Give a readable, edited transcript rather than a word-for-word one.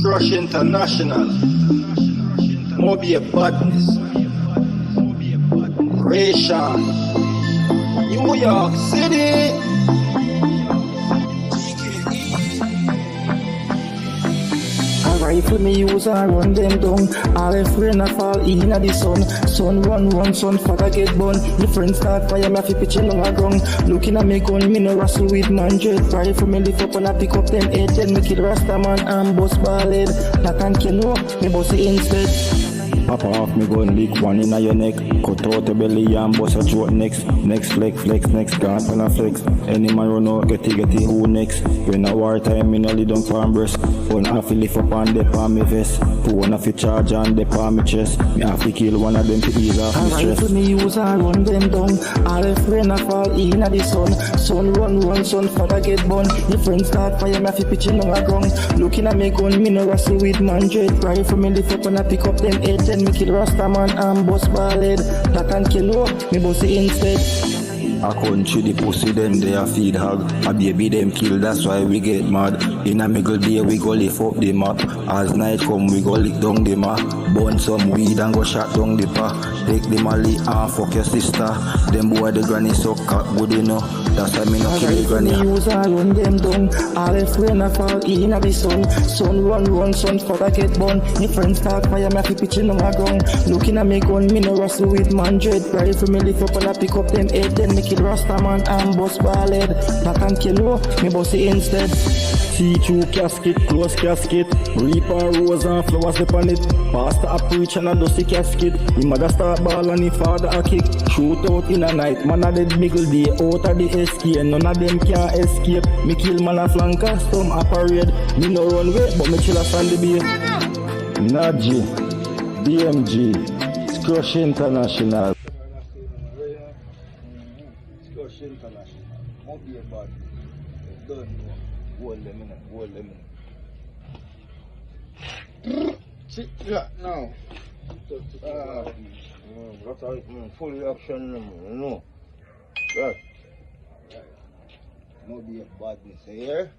Crush International, Moby Badness, Rayshawn, New York City. Rifle me use and run them down. All the friend a fall in a the sun. Sun run, son father get bun. The friends start fire, me a fi pitch along a ground. Looking at me gun, me no wrestle with man dread. Rifle me lift up and I pick up them head. Then me kill Rasta man and bust ball head. That and can know, me bust it instead. Pop off me gun, lick one inna your neck. Cut out your belly and bust your throat next. Next flex, next gone and a flex. Any man run out, get it, who next? When a war time, me no lay down for breast. One half lift up and dip on me vest. One half charge and dip on me chest. Me have to kill one of them to ease off me stress. Rifle me use and run them down. All the friend a fall in a the sun. Sun run, son father get bun. The friends start fire, me have to pitch along a ground. Looking at me gun, me no wrestle with man dread. Rifle me lift up and I pick up them head. Then me kill Rasta man and bust ball head. That and kill no, me bust it instead. A country the pussy them they a feed hog. A baby them kill, that's why we get mad. In a middle day we go lift up the map. As night come we go lick down the map. Burn some weed and go shot down the pa. Take the molly and fuck your sister. Them boy the granny so cock good enough. That's why me no kill the granny. Use and run them down. All the friend a fall in a the sun. Sun run, son father get bun. The friends start fire, me a fi pitching on a ground. Looking at me gun, me no wrestle with man dread. Rifle me lift up and I pick up them head. Then me kill Rasta man and bust ball head. That and kill no, me bust it instead. See-through casket, close casket. Reaper rose and flowers upon it. Pastor a preach and a dusty casket. The mother start ball and the father a kick. Shoot out in a night, man a dead middle day. Out of the SK, none of them can escape. Me kill man a flanker, some a parade. Me no run away, but me chill a Sandy Bay. Naji, DMG, Crush International. Crush International, Moby Badness. Done. Hold them in. See, yeah, now. Full reaction, no. That. Moby Badness here.